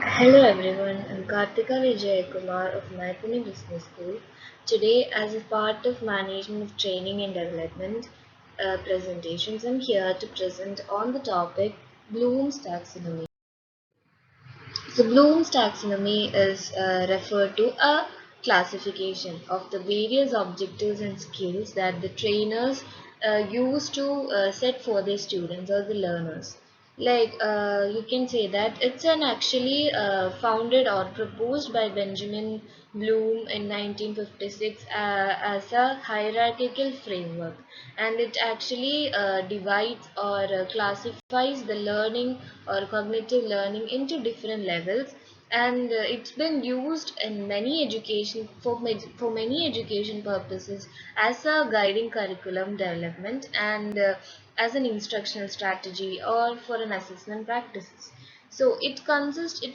Hello everyone, I'm Kartika Vijay Kumar of Maithili Business School. Today, as a part of Management of Training and Development presentations, I'm here to present on the topic Bloom's Taxonomy. So Bloom's taxonomy is referred to a classification of the various objectives and skills that the trainers use to set for their students or the learners. You can say that it's an actually founded or proposed by Benjamin Bloom in 1956 as a hierarchical framework, and it actually divides or classifies the learning or cognitive learning into different levels, and it's been used in many education for many education purposes as a guiding curriculum development and as an instructional strategy or for an assessment practices. So it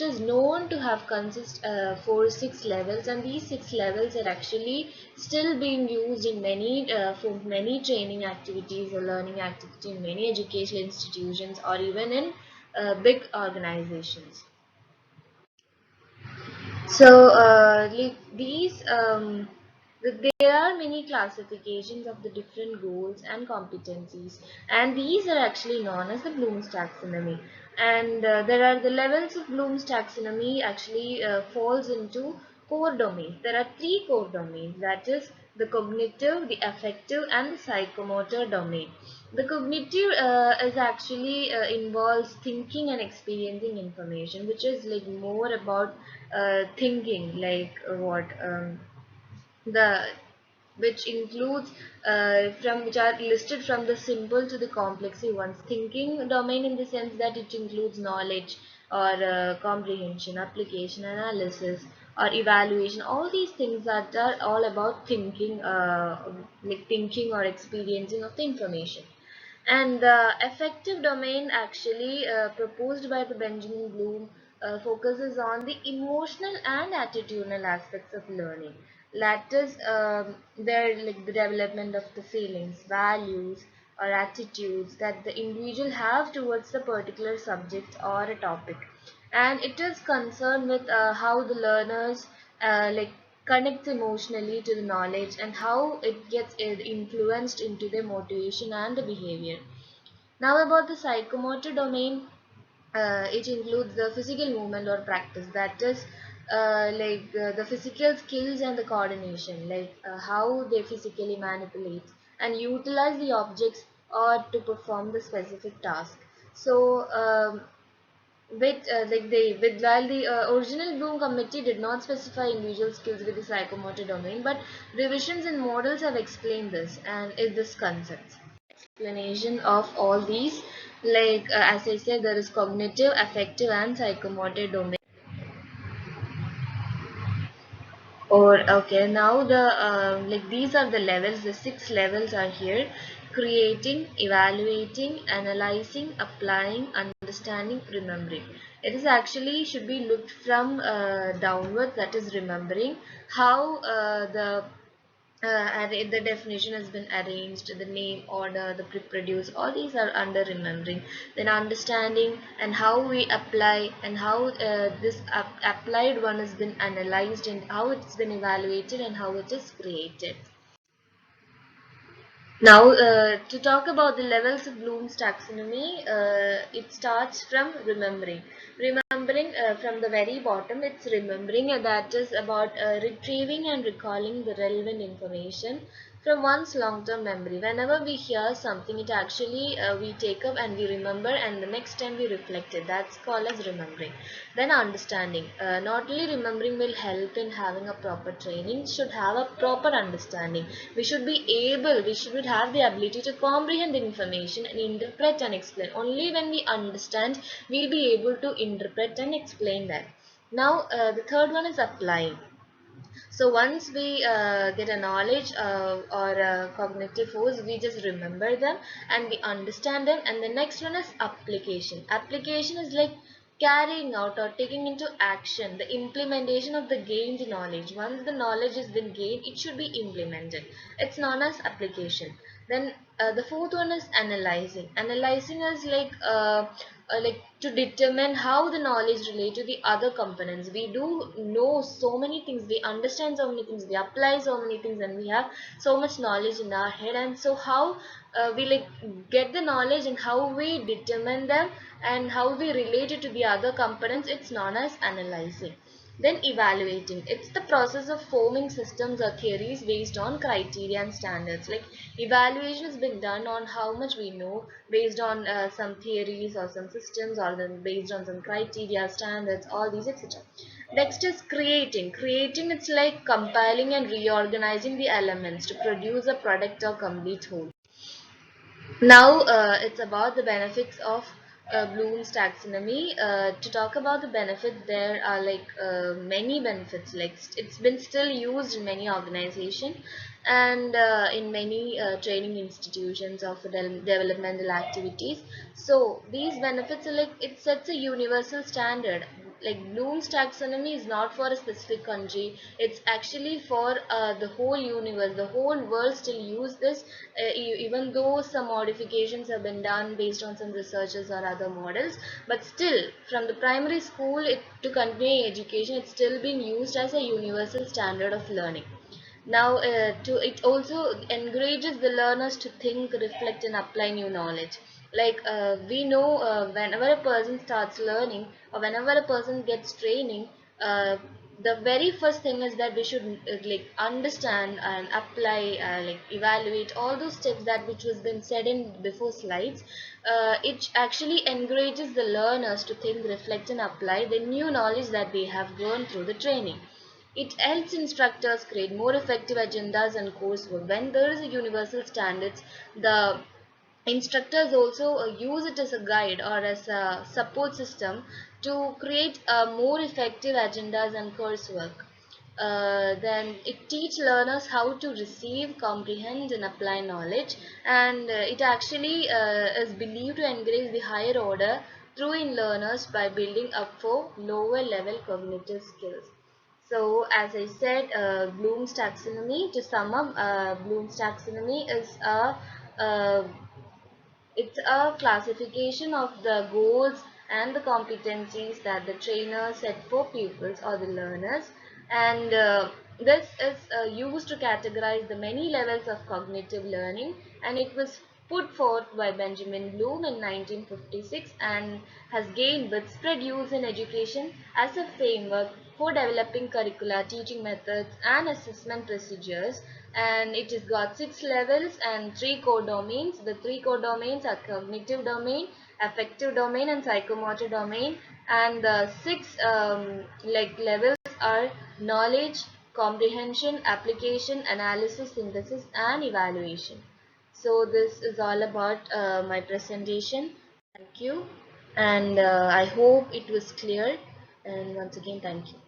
is known to have consist for 6 levels, and these 6 levels are actually still being used in many for many training activities or learning activity in many educational institutions or even in big organizations. So, these there are many classifications of the different goals and competencies, and these are actually known as the Bloom's taxonomy. And there are the levels of Bloom's taxonomy actually falls into core domains. There are three core domains, that is the cognitive, the affective, and the psychomotor domain. The cognitive is actually involves thinking and experiencing information, which is like more about thinking, like what the which includes from which are listed from the simple to the complex ones. Thinking domain in the sense that it includes knowledge or comprehension, application, analysis, or evaluation. All these things that are all about thinking, like thinking or experiencing of the information. And the affective domain actually proposed by the Benjamin Bloom focuses on the emotional and attitudinal aspects of learning. That is, there like the development of the feelings, values, or attitudes that the individual have towards the particular subject or a topic, and it is concerned with how the learners like connects emotionally to the knowledge and how it gets influenced into their motivation and the behavior. Now about the psychomotor domain, it includes the physical movement or practice, that is the physical skills and the coordination, how they physically manipulate and utilize the objects or to perform the specific task. So while the original Bloom committee did not specify individual skills with the psychomotor domain, but revisions and models have explained this and is this concept. Explanation of all these, as I said, there is cognitive, affective, and psychomotor domain. Or okay, now the these are the levels. The 6 levels are here: creating, evaluating, analyzing, applying, understanding, remembering. It is actually should be looked from downwards. That is remembering how the definition has been arranged, the name, order, the pre-produce, all these are under remembering. Then understanding and how we apply and how this applied one has been analyzed and how it's been evaluated and how it is created. Now, to talk about the levels of Bloom's taxonomy, it starts from remembering. Remembering from the very bottom, it's remembering, that is about retrieving and recalling the relevant information from one's long-term memory. Whenever we hear something, it actually we take up and we remember, and the next time we reflect it. That's called as remembering. Then understanding. Not only remembering will help in having a proper training, should have a proper understanding. We should have the ability to comprehend the information and interpret and explain. Only when we understand, we'll be able to interpret and explain that. Now, the third one is applying. So once we get a knowledge or a cognitive force, we just remember them and we understand them. And the next one is application. Application is like carrying out or taking into action the implementation of the gained knowledge. Once the knowledge has been gained, it should be implemented. It's known as application. Then the fourth one is analyzing. Analyzing is like to determine how the knowledge relate to the other components. We do know so many things, we understand so many things, we apply so many things, and we have so much knowledge in our head. And so how we like get the knowledge and how we determine them and how we relate it to the other components, it's known as analyzing. Then evaluating, it's the process of forming systems or theories based on criteria and standards. Like evaluation has been done on how much we know based on some theories or some systems, or then based on some criteria, standards, all these, etc. Next is creating. Creating, it's like compiling and reorganizing the elements to produce a product or complete whole. Now it's about the benefits of Bloom's taxonomy. To talk about the benefit, there are like many benefits. Like it's been still used in many organizations and in many training institutions of developmental activities. So these benefits are like it sets a universal standard. Like Bloom's taxonomy is not for a specific country, it's actually for the whole universe. The whole world still use this, even though some modifications have been done based on some researchers or other models, but still from the primary school to continuing education, it's still being used as a universal standard of learning. Now, it also encourages the learners to think, reflect, and apply new knowledge. Like we know, whenever a person starts learning or whenever a person gets training, the very first thing is that we should like understand and apply, like evaluate all those steps that which was been said in before slides. It actually encourages the learners to think, reflect, and apply the new knowledge that they have learned through the training. It helps instructors create more effective agendas and coursework. When there is a universal standards, the instructors also use it as a guide or as a support system to create more effective agendas and coursework. Then it teach learners how to receive, comprehend, and apply knowledge, and it actually is believed to encourage the higher order through in learners by building up for lower level cognitive skills. So, as I said, Bloom's taxonomy. To sum up, Bloom's taxonomy is uh, it's a classification of the goals and the competencies that the trainer set for pupils or the learners, and this is used to categorize the many levels of cognitive learning, and it was put forth by Benjamin Bloom in 1956 and has gained widespread use in education as a framework for developing curricula, teaching methods, and assessment procedures. And it has got 6 levels and 3 core domains. The 3 core domains are cognitive domain, affective domain, and psychomotor domain. And the six like levels are knowledge, comprehension, application, analysis, synthesis, and evaluation. So this is all about my presentation. Thank you, and I hope it was clear. And once again, thank you.